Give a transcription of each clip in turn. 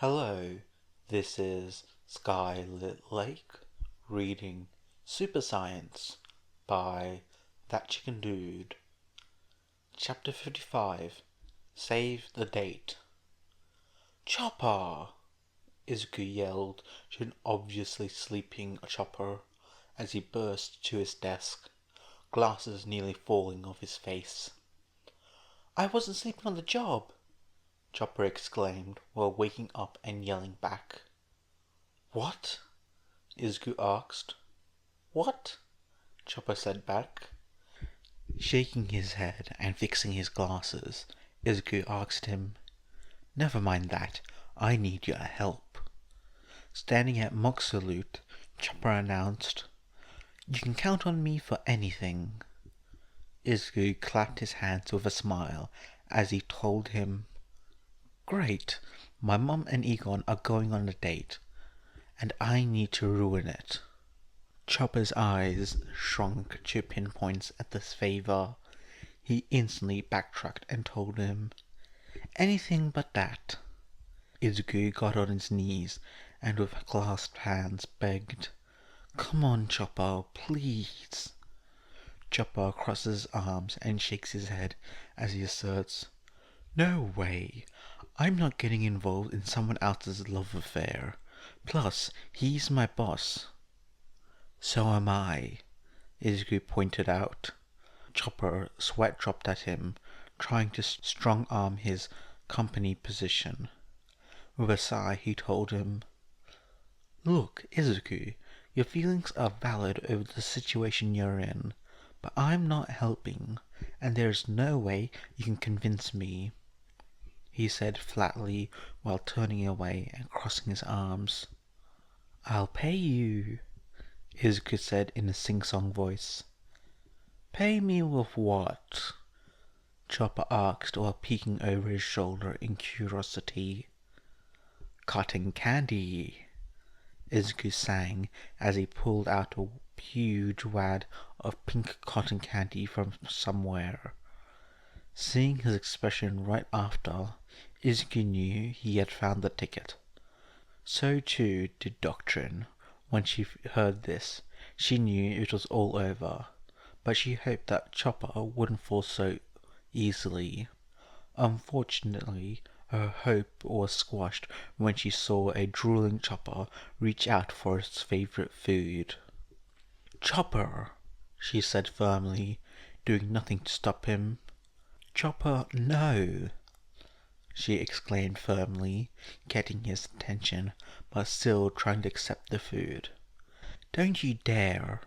Hello, this is Skylit Lake reading Super Science by thatchickendude. Chapter 55. Save the Date. Chopper! Izuku yelled to an obviously sleeping Chopper as he burst to his desk, glasses nearly falling off his face. I wasn't sleeping on the job, Chopper exclaimed while waking up and yelling back. What? Izuku asked. What? Chopper said back. Shaking his head and fixing his glasses, Izuku asked him, Never mind that, I need your help. Standing at mock salute, Chopper announced, You can count on me for anything. Izuku clapped his hands with a smile as he told him, Great, my mom and Egon are going on a date, and I need to ruin it. Chopper's eyes shrunk to pinpoints at this favor. He instantly backtracked and told him, Anything but that. Izuku got on his knees and with clasped hands begged, Come on, Chopper, please. Chopper crosses his arms and shakes his head as he asserts, No way. I'm not getting involved in someone else's love affair. Plus, he's my boss. So am I, Izuku pointed out. Chopper sweat dropped at him, trying to strong-arm his company position. With a sigh, he told him, Look, Izuku, your feelings are valid over the situation you're in, but I'm not helping, and there's no way you can convince me, he said flatly while turning away and crossing his arms. I'll pay you, Izuku said in a sing-song voice. Pay me with what? Chopper asked while peeking over his shoulder in curiosity. Cotton candy, Izuku sang as he pulled out a huge wad of pink cotton candy from somewhere. Seeing his expression right after, Izuku knew he had found the ticket. So too did Doctrine. When she heard this, she knew it was all over, but she hoped that Chopper wouldn't fall so easily. Unfortunately, her hope was squashed when she saw a drooling Chopper reach out for his favorite food. Chopper, she said firmly, doing nothing to stop him. Chopper, no, she exclaimed firmly, getting his attention, but still trying to accept the food. Don't you dare,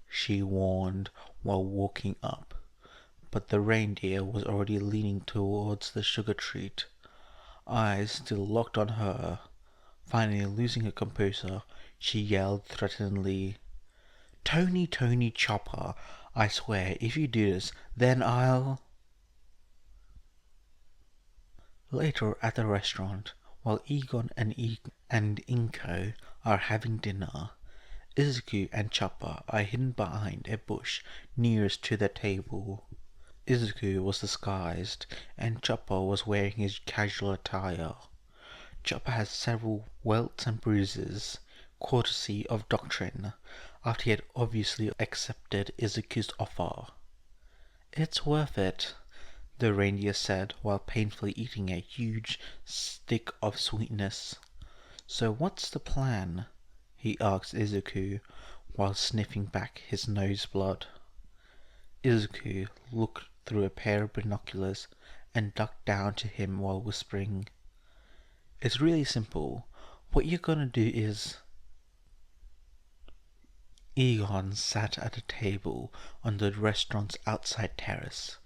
she warned while walking up, but the reindeer was already leaning towards the sugar treat, eyes still locked on her. Finally losing her composure, she yelled threateningly, Tony Chopper, I swear if you do this, then I'll... Later at the restaurant, while Egon and Inko are having dinner, Izuku and Chopper are hidden behind a bush nearest to the table. Izuku was disguised, and Chopper was wearing his casual attire. Chopper has several welts and bruises, courtesy of Doctrine, after he had obviously accepted Izuku's offer. It's worth it, the reindeer said while painfully eating a huge stick of sweetness. So what's the plan? He asked Izuku while sniffing back his nose blood. Izuku looked through a pair of binoculars and ducked down to him while whispering, It's really simple. What you're gonna do is... Egon sat at a table on the restaurant's outside terrace,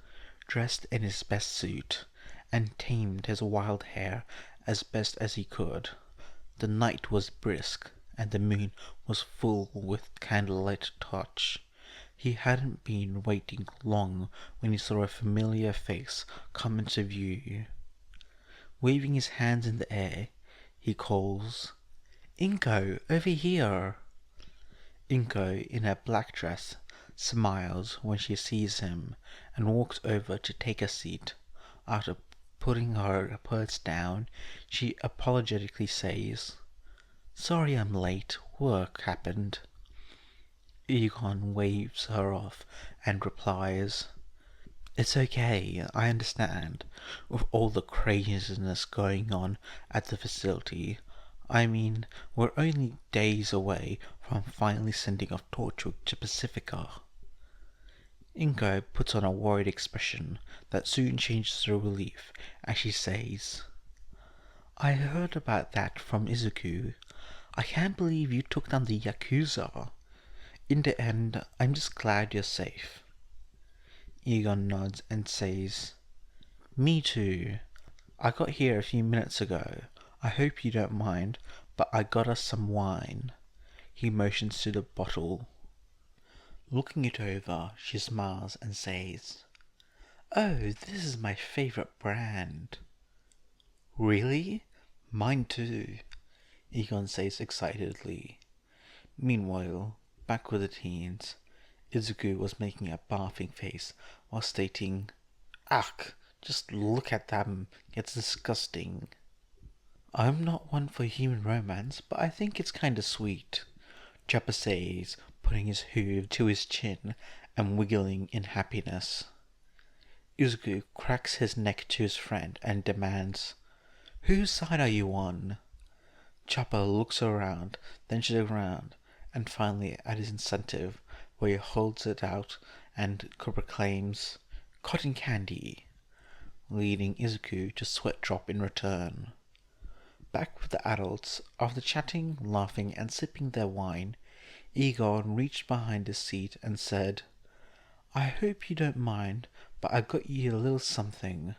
dressed in his best suit, and tamed his wild hair as best as he could. The night was brisk, and the moon was full with candlelight touch. He hadn't been waiting long when he saw a familiar face come into view. Waving his hands in the air, he calls, Inko, over here! Inko, in her black dress, smiles when she sees him and walks over to take a seat, after Putting her purse down, she apologetically says, "Sorry I'm late, work happened." Egon waves her off and replies, "It's okay, I understand. With all the craziness going on at the facility, I mean, we're only days away from finally sending off Torchwood to Pacifica." Ingo puts on a worried expression that soon changes to relief as she says, "I heard about that from Izuku. I can't believe you took down the Yakuza. In the end, I'm just glad you're safe." Egon nods and says, "Me too. I got here a few minutes ago. I hope you don't mind, but I got us some wine." He motions to the bottle. Looking it over, she smiles and says, "Oh, this is my favorite brand." "Really? Mine too," Egon says excitedly. Meanwhile, back with the teens, Izuku was making a barfing face while stating, "Ugh, just look at them, it's disgusting." "I'm not one for human romance, but I think it's kinda sweet," Chopper says, putting his hoof to his chin and wiggling in happiness. Izuku cracks his neck to his friend and demands, "Whose side are you on?" Chopper looks around, then to the ground, and finally at his incentive, where he holds it out and proclaims, "Cotton candy," leading Izuku to sweat drop in return. Back with the adults, after chatting, laughing, and sipping their wine, Egon reached behind his seat and said, "I hope you don't mind, but I got you a little something."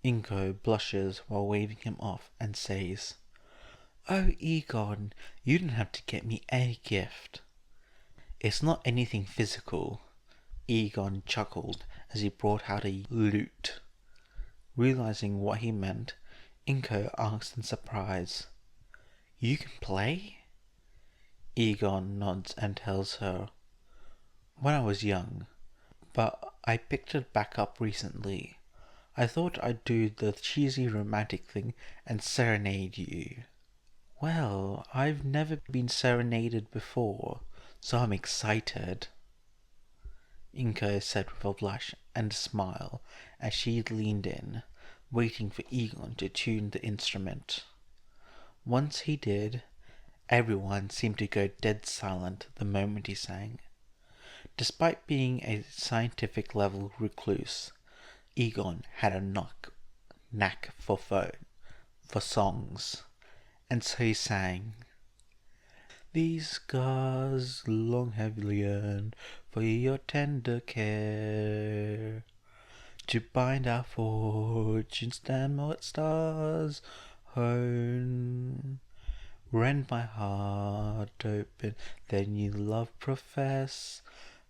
Ingo blushes while waving him off and says, "Oh, Egon, you didn't have to get me any gift." "It's not anything physical," Egon chuckled as he brought out a lute. Realizing what he meant, Ingo asked in surprise, "You can play?" Egon nods and tells her, "When I was young, but I picked it back up recently. I thought I'd do the cheesy romantic thing and serenade you." "Well, I've never been serenaded before, so I'm excited," Inko said with a blush and a smile as she leaned in, waiting for Egon to tune the instrument. Once he did, everyone seemed to go dead silent the moment he sang. Despite being a scientific level recluse, Egon had a knack for songs, and so he sang, "These scars long have yearned for your tender care, to bind our fortunes down what stars hone. Rend my heart open, then you love profess,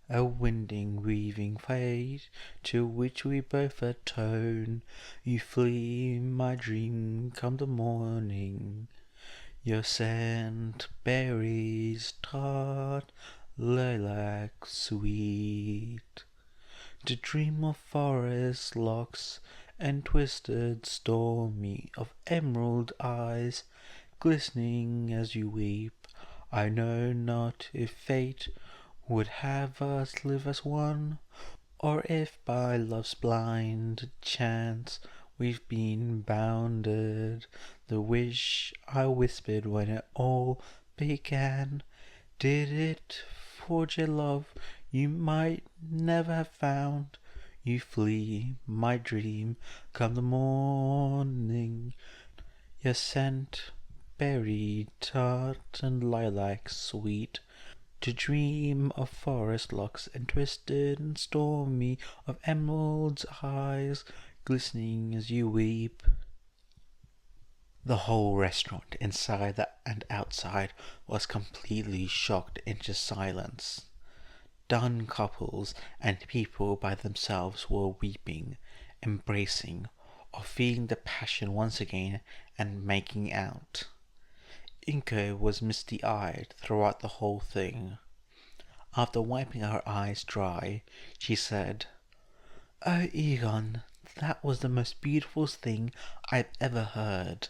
a winding, weaving fate, to which we both atone. You flee my dream come the morning, your scent berries tart, lilac sweet. To dream of forest locks and twisted stormy, of emerald eyes glistening as you weep. I know not if fate would have us live as one, or if by love's blind chance we've been bounded. The wish I whispered when it all began, did it forge a love you might never have found? You flee my dream come the morning, your scent berry tart and lilac sweet. To dream of forest locks and twisted and stormy, of emerald's eyes glistening as you weep." The whole restaurant, inside and outside, was completely shocked into silence. Done couples and people by themselves were weeping, embracing, or feeling the passion once again and making out. Inko was misty-eyed throughout the whole thing. After wiping her eyes dry, she said, "Oh, Egon, That was the most beautiful thing I've ever heard.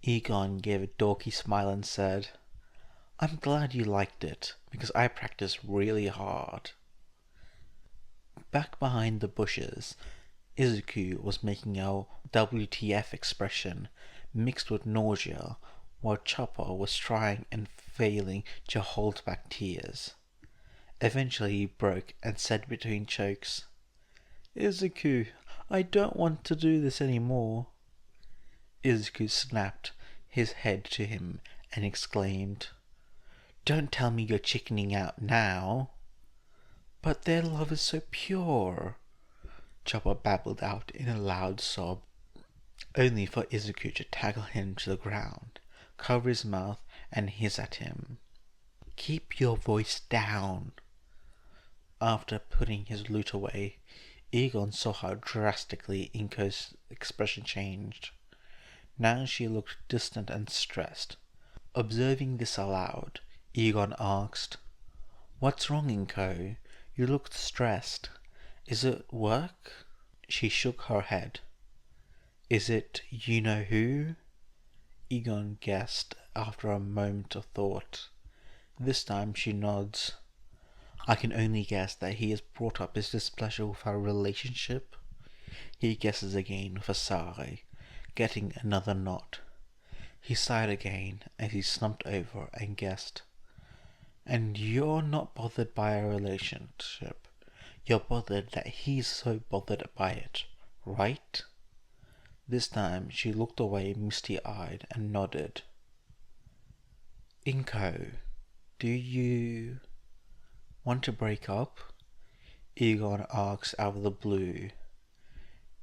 Egon gave a dorky smile and said, I'm glad you liked it, because I practiced really hard. Back behind the bushes, Izuku was making a WTF expression mixed with nausea, while Chopper was trying and failing to hold back tears. Eventually he broke and said between chokes, Izuku, I don't want to do this anymore. Izuku snapped his head to him and exclaimed, Don't tell me you're chickening out now. But their love is so pure, Chopper babbled out in a loud sob, only for Izuku to tackle him to the ground, cover his mouth, and hiss at him. Keep your voice down. After putting his lute away, Egon saw how drastically Inko's expression changed. Now she looked distant and stressed. Observing this aloud, Egon asked, What's wrong, Inko? You looked stressed. Is it work? She shook her head. Is it you-know-who? Egon guessed after a moment of thought. This time she nods. I can only guess that he has brought up his displeasure with our relationship. He guesses again with a sigh, getting another nod. He sighed again as he slumped over and guessed. And you're not bothered by our relationship. You're bothered that he's so bothered by it, right? This time she looked away misty-eyed and nodded. Inko, do you want to break up? Egon asked out of the blue.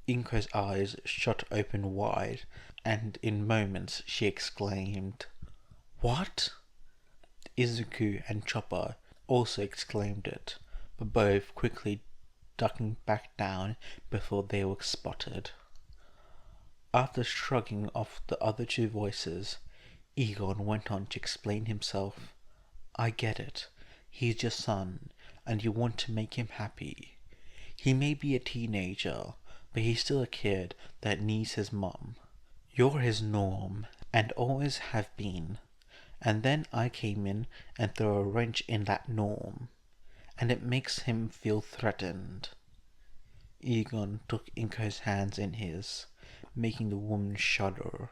Inko's eyes shot open wide, and in moments she exclaimed, What? Izuku and Chopper also exclaimed it, but both quickly ducking back down before they were spotted. After shrugging off the other two voices, Egon went on to explain himself. I get it. He's your son, and you want to make him happy. He may be a teenager, but he's still a kid that needs his mum. You're his norm, and always have been. And then I came in and threw a wrench in that norm, and it makes him feel threatened. Egon took Inko's hands in his, making the woman shudder.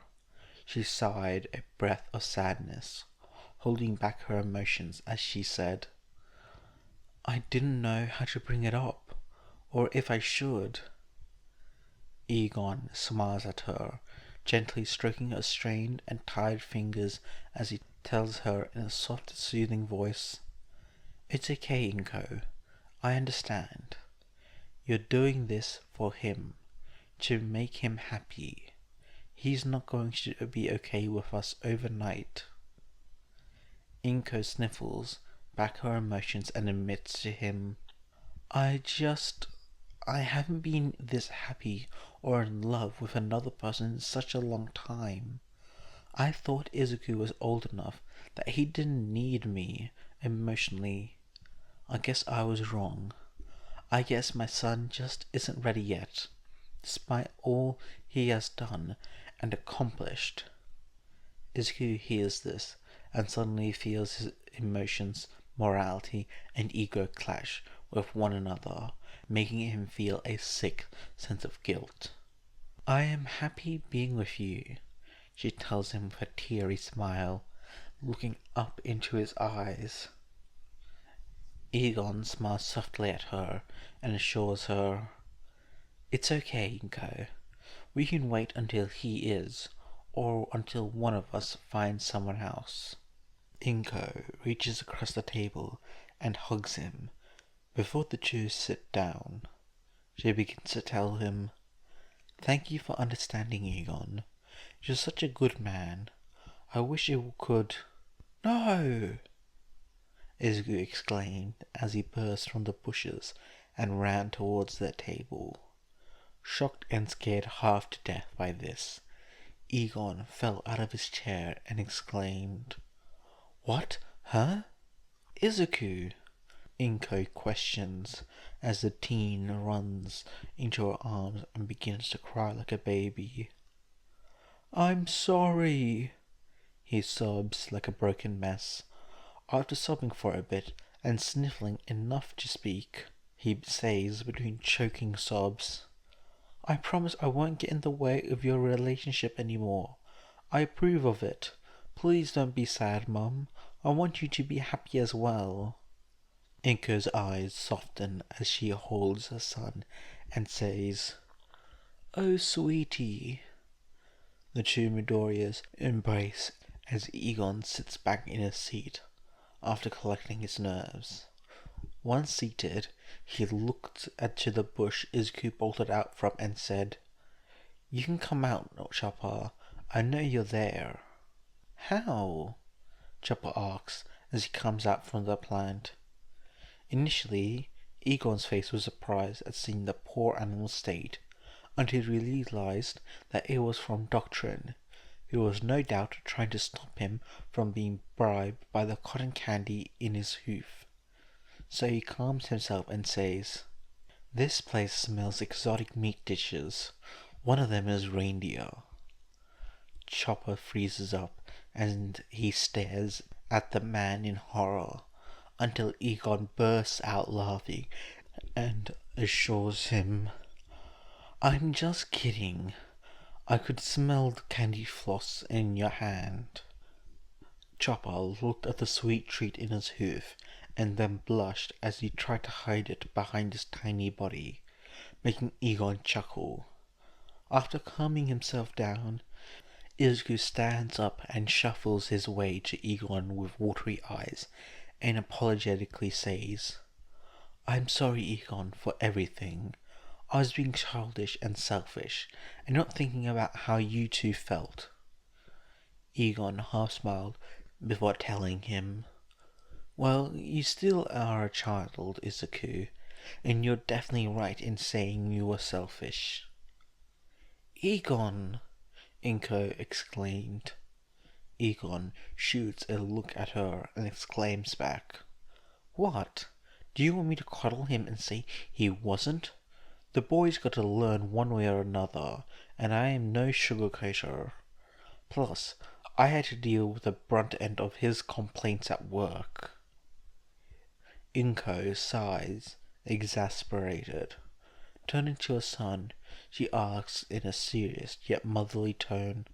She sighed a breath of sadness, holding back her emotions as she said, I didn't know how to bring it up, or if I should. Egon smiles at her, gently stroking her strained and tired fingers as he tells her in a soft, soothing voice, It's okay, Inko. I understand. You're doing this for him, to make him happy. He's not going to be okay with us overnight. Inko sniffles back her emotions and admits to him, I haven't been this happy or in love with another person in such a long time. I thought Izuku was old enough that he didn't need me emotionally. I guess I was wrong. I guess my son just isn't ready yet, despite all he has done and accomplished. Izuku hears this and suddenly feels his emotions, morality, and ego clash with one another, making him feel a sick sense of guilt. I am happy being with you, she tells him with a teary smile, looking up into his eyes. Egon smiles softly at her and assures her, It's okay, Inko. We can wait until he is, or until one of us finds someone else. Inko reaches across the table and hugs him. Before the two sit down, she begins to tell him, Thank you for understanding, Egon. You're such a good man. I wish you could... No! Izuku exclaimed as he burst from the bushes and ran towards their table. Shocked and scared half to death by this, Egon fell out of his chair and exclaimed, What? Huh? Izuku! Inko questions as the teen runs into her arms and begins to cry like a baby. "I'm sorry," he sobs like a broken mess. After sobbing for a bit and sniffling enough to speak, he says between choking sobs, "I promise I won't get in the way of your relationship anymore. I approve of it. Please don't be sad, Mum. I want you to be happy as well." Inko's eyes soften as she holds her son and says, "Oh, sweetie." The two Midoriyas embrace as Egon sits back in his seat after collecting his nerves. Once seated, he looked to the bush Izuku bolted out from and said, "You can come out, Chopper. I know you're there." "How?" Chopper asks as he comes out from the plant. Initially, Egon's face was surprised at seeing the poor animal's state, until he realized that it was from Doctrine, who was no doubt trying to stop him from being bribed by the cotton candy in his hoof. So he calms himself and says, "This place smells exotic meat dishes. One of them is reindeer." Chopper freezes up and he stares at the man in horror until Egon bursts out laughing and assures him, "I'm just kidding. I could smell the candy floss in your hand." Chopper looked at the sweet treat in his hoof and then blushed as he tried to hide it behind his tiny body, making Egon chuckle. After calming himself down, Izuku stands up and shuffles his way to Egon with watery eyes and apologetically says, "I'm sorry, Egon, for everything. I was being childish and selfish, and not thinking about how you two felt." Egon half smiled before telling him, "Well, you still are a child, Izuku, and you're definitely right in saying you were selfish." "Egon!" Inko exclaimed. Egon shoots a look at her and exclaims back, "What? Do you want me to coddle him and say he wasn't? The boy's got to learn one way or another, and I am no sugarcoater. Plus, I had to deal with the brunt end of his complaints at work." Inko sighs, exasperated. Turning to her son, she asks in a serious yet motherly tone,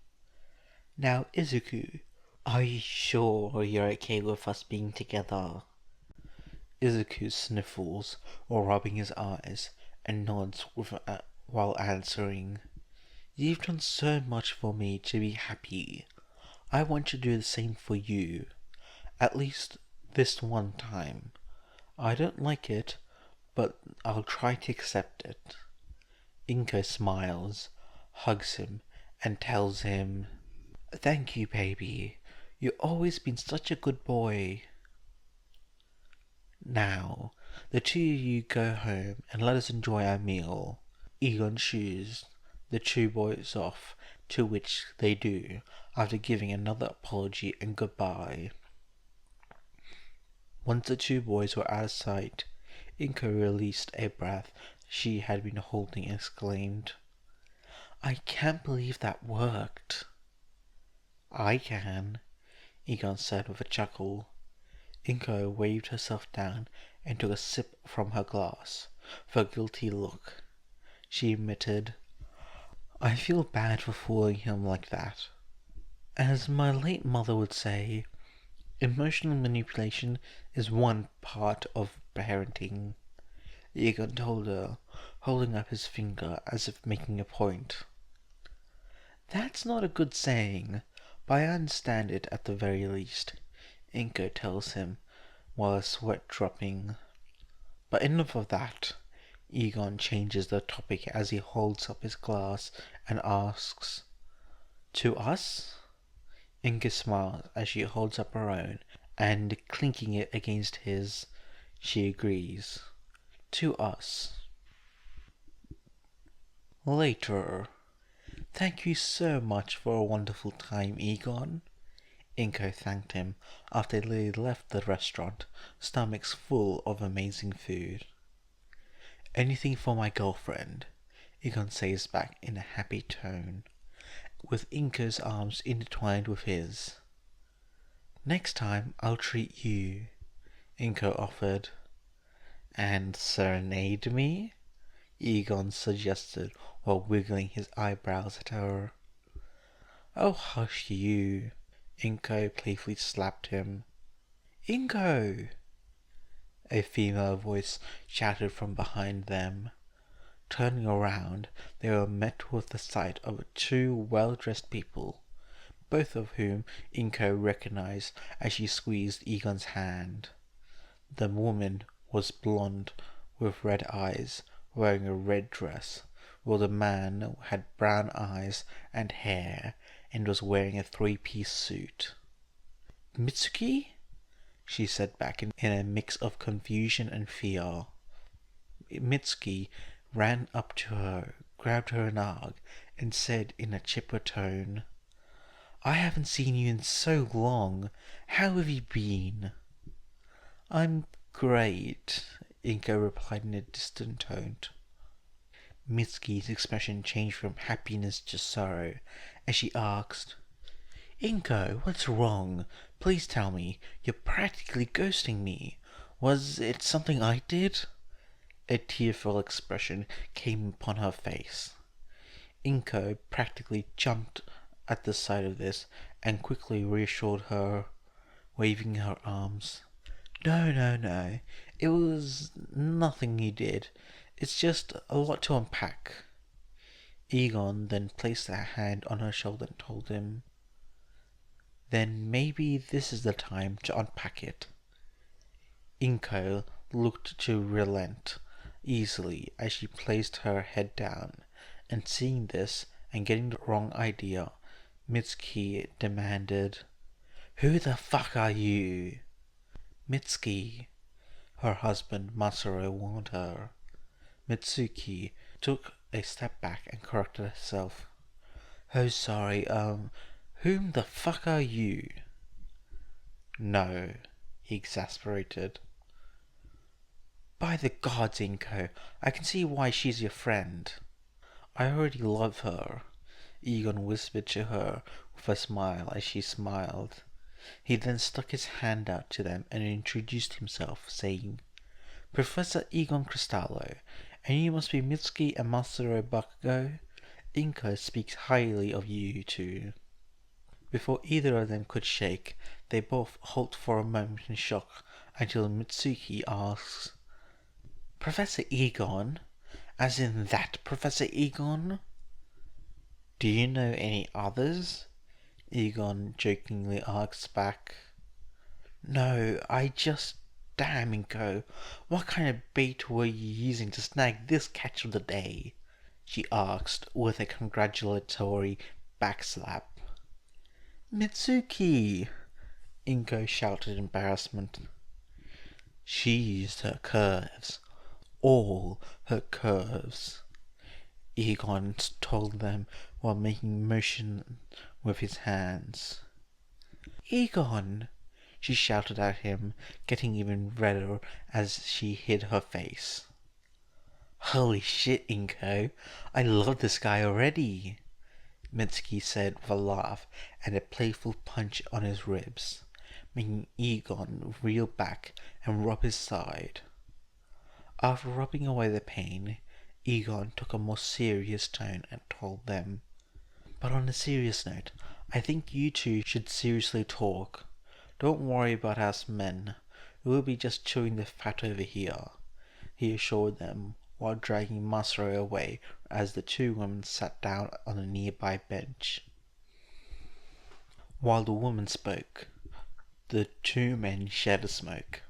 "Now, Izuku, are you sure you're okay with us being together?" Izuku sniffles while rubbing his eyes and nods while answering, "You've done so much for me to be happy. I want to do the same for you. At least this one time. I don't like it, but I'll try to accept it." Inko smiles, hugs him, and tells him, "Thank you, baby. You've always been such a good boy." "Now, the two of you go home and let us enjoy our meal." Egon shoos the two boys off, to which they do, after giving another apology and goodbye. Once the two boys were out of sight, Inko released a breath she had been holding and exclaimed, "I can't believe that worked." "I can," Egon said with a chuckle. Inko waved herself down and took a sip from her glass, with a guilty look. She admitted, "I feel bad for fooling him like that. As my late mother would say, emotional manipulation is one part of parenting," Egon told her, holding up his finger as if making a point. "That's not a good saying, but I understand it at the very least," Inko tells him, while her sweat dropping. "But enough of that." Egon changes the topic as he holds up his glass and asks, "To us?" Inga smiles as she holds up her own, and clinking it against his, she agrees. "To us." Later. "Thank you so much for a wonderful time, Egon." Inko thanked him after they left the restaurant, stomachs full of amazing food. Anything for my girlfriend, Egon says back in a happy tone, with Inko's arms intertwined with his. Next time I'll treat you, Inko offered. And serenade me? Egon suggested while wiggling his eyebrows at her. Oh, hush you, Inko playfully slapped him. Inko! A female voice shouted from behind them. Turning around, they were met with the sight of two well-dressed people, both of whom Inko recognized as she squeezed Egon's hand. The woman was blonde with red eyes, wearing a red dress, while the man had brown eyes and hair and was wearing a three-piece suit. Mitsuki? She said back in a mix of confusion and fear. Mitsuki ran up to her, grabbed her arm, and said in a chipper tone, I haven't seen you in so long. How have you been? I'm great, Inko replied in a distant tone. Mitsuki's expression changed from happiness to sorrow as she asked, Inko, what's wrong? Please tell me. You're practically ghosting me. Was it something I did? A tearful expression came upon her face. Inko practically jumped at the sight of this and quickly reassured her, waving her arms. No. It was nothing you did. It's just a lot to unpack. Egon then placed a hand on her shoulder and told him, Then maybe this is the time to unpack it. Inko looked to relent easily as she placed her head down, and seeing this and getting the wrong idea, Mitsuki demanded, Who the fuck are you? Mitsuki, her husband Masaru warned her. Mitsuki took a step back and corrected herself. Oh, sorry, whom the fuck are you? No, he exasperated. By the gods, Inko, I can see why she's your friend. I already love her, Egon whispered to her with a smile as she smiled. He then stuck his hand out to them and introduced himself, saying, Professor Egon Cristallo, and you must be Mitsuki and Masaru Bakugo. Inko speaks highly of you two. Before either of them could shake, they both halt for a moment in shock until Mitsuki asks, Professor Egon? As in that Professor Egon? Do you know any others? Egon jokingly asks back. No, Damn, Inko, what kind of bait were you using to snag this catch of the day? She asked with a congratulatory backslap. Mitsuki! Inko shouted in embarrassment. She used her curves. All her curves, Egon told them while making motion with his hands. Egon! She shouted at him, getting even redder as she hid her face. Holy shit, Inko! I love this guy already, Mitsuki said with a laugh and a playful punch on his ribs, making Egon reel back and rub his side. After rubbing away the pain, Egon took a more serious tone and told them, But on a serious note, I think you two should seriously talk. Don't worry about us men. We'll be just chewing the fat over here, he assured them while dragging Masaru away as the two women sat down on a nearby bench. While the woman spoke, the two men shared a smoke.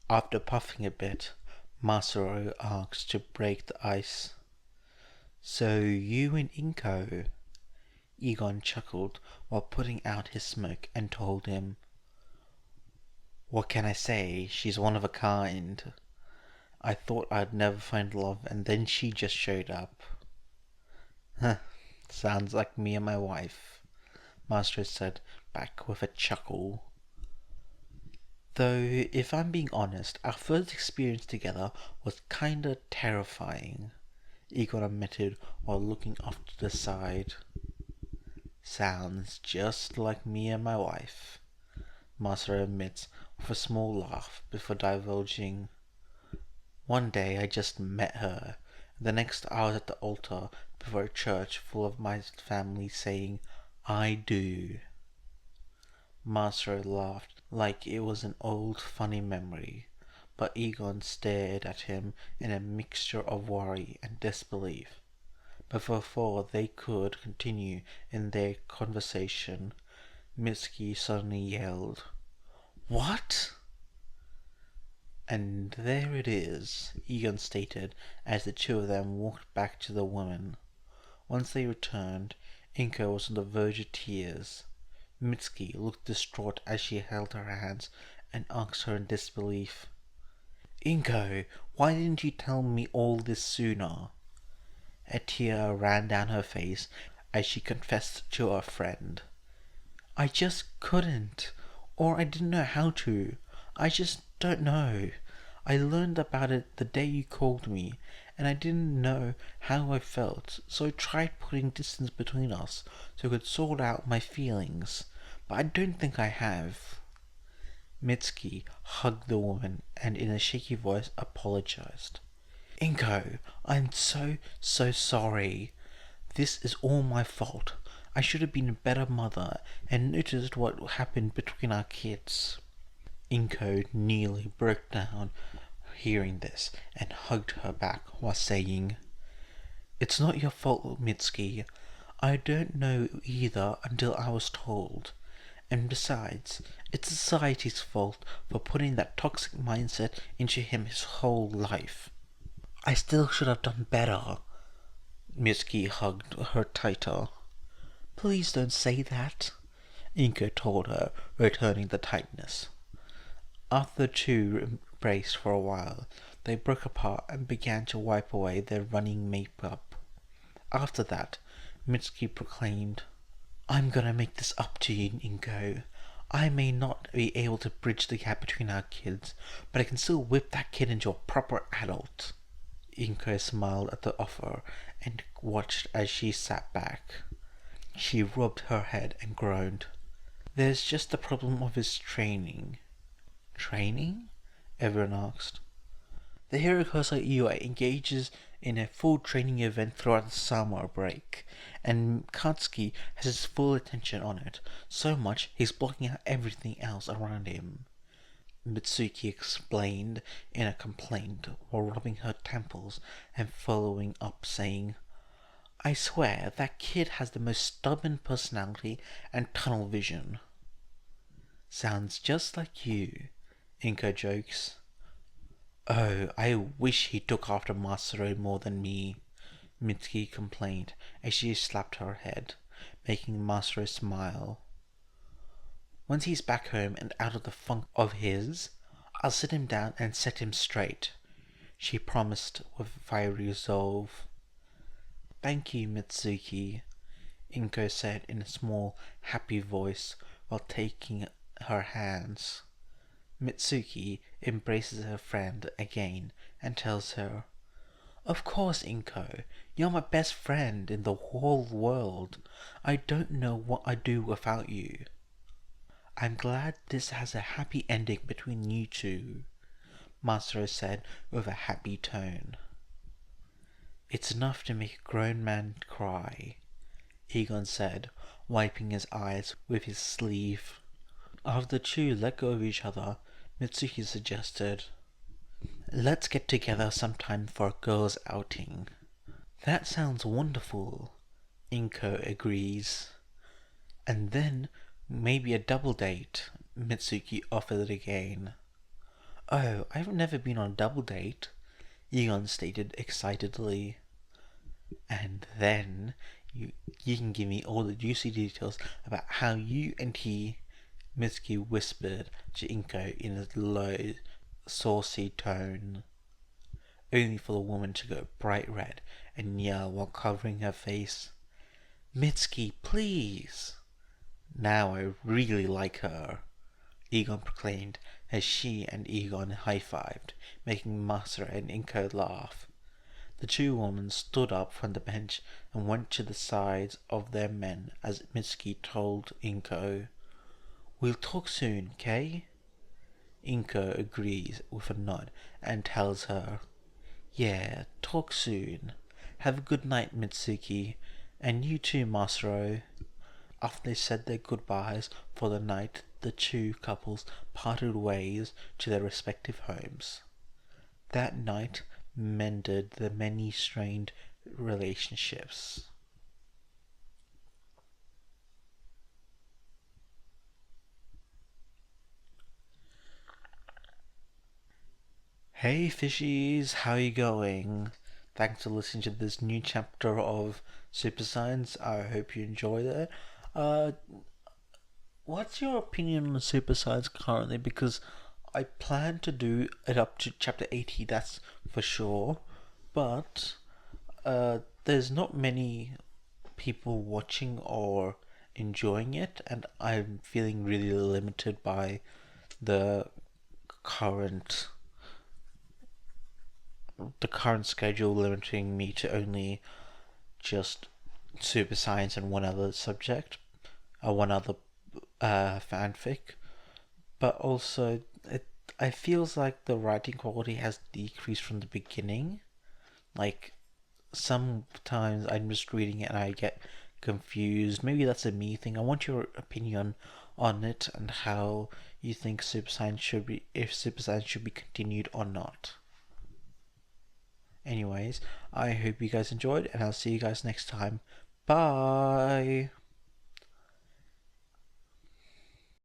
After puffing a bit, Masaru asked to break the ice. So you and Inko? Egon chuckled while putting out his smoke and told him, What can I say? She's one of a kind. I thought I'd never find love and then she just showed up. Huh, sounds like me and my wife, Masaru said back with a chuckle. Though, if I'm being honest, our first experience together was kinda terrifying, Egon admitted while looking off to the side. Sounds just like me and my wife, Masaru admits with a small laugh before divulging. One day I just met her. The next I was at the altar before a church full of my family saying, I do. Masaru laughed like it was an old funny memory, but Egon stared at him in a mixture of worry and disbelief. But before they could continue in their conversation, Mitsuki suddenly yelled, What? And there it is, Egon stated as the two of them walked back to the woman. Once they returned, Inko was on the verge of tears. Mitsuki looked distraught as she held her hands and asked her in disbelief, Inko, why didn't you tell me all this sooner? A tear ran down her face as she confessed to her friend. I just couldn't, or I didn't know how to. I just don't know. I learned about it the day you called me, and I didn't know how I felt, so I tried putting distance between us so I could sort out my feelings, but I don't think I have. Mitsuki hugged the woman and in a shaky voice apologized. Inko, I'm so sorry. This is all my fault. I should have been a better mother and noticed what happened between our kids. Inko nearly broke down hearing this and hugged her back while saying, It's not your fault, Mitsuki. I don't know either until I was told. And besides, it's society's fault for putting that toxic mindset into him his whole life. I still should have done better. Mitsuki hugged her tighter. Please don't say that, Inko told her, returning the tightness. After the two embraced for a while, they broke apart and began to wipe away their running makeup. After that, Mitsuki proclaimed, I'm gonna make this up to you, Inko. I may not be able to bridge the gap between our kids, but I can still whip that kid into a proper adult. Inko smiled at the offer and watched as she sat back. She rubbed her head and groaned. There's just the problem of his training. Training? Everyone asked. The Hirokosa Iwa engages in a full training event throughout the summer break, and Katsuki has his full attention on it, so much he's blocking out everything else around him. Mitsuki explained in a complaint while rubbing her temples and following up saying, I swear that kid has the most stubborn personality and tunnel vision. Sounds just like you, Inko jokes. Oh, I wish he took after Masaru more than me, Mitsuki complained as she slapped her head, making Masaru smile. Once he's back home and out of the funk of his, I'll sit him down and set him straight, she promised with fiery resolve. Thank you, Mitsuki, Inko said in a small, happy voice while taking her hands. Mitsuki embraces her friend again and tells her, Of course, Inko, you're my best friend in the whole world. I don't know what I'd do without you. I'm glad this has a happy ending between you two, Masaru said with a happy tone. It's enough to make a grown man cry, Egon said, wiping his eyes with his sleeve. After the two let go of each other, Mitsuki suggested, Let's get together sometime for a girls' outing. That sounds wonderful, Inko agrees. And then maybe a double date, Mitsuki offered again. Oh, I've never been on a double date, Egon stated excitedly. And then you can give me all the juicy details about how you and he, Mitsuki whispered to Inko in a low, saucy tone, only for the woman to go bright red and yell while covering her face, Mitsuki, please! Now I really like her, Egon proclaimed as she and Egon high-fived, making Masura and Inko laugh. The two women stood up from the bench and went to the sides of their men as Mitsuki told Inko, "We'll talk soon, Kay?" Inko agrees with a nod and tells her, "Yeah, talk soon. Have a good night, Mitsuki, and you too, Masuro." After they said their goodbyes for the night, the two couples parted ways to their respective homes. That night mended the many strained relationships. Hey fishies, how you going? Thanks for listening to this new chapter of Super Science. I hope you enjoyed it. Uh, what's your opinion on Super Science currently? Because I plan to do it up to chapter 80, that's for sure. But there's not many people watching or enjoying it, and I'm feeling really limited by the current schedule, limiting me to only just super science and one other subject, or one other fanfic. But also, I feels like the writing quality has decreased from the beginning. Like, sometimes I'm just reading it and I get confused. Maybe that's a me thing. I want your opinion on it and how you think Super Science should be, if Super Science should be continued or not. Anyways, I hope you guys enjoyed, and I'll see you guys next time. Bye!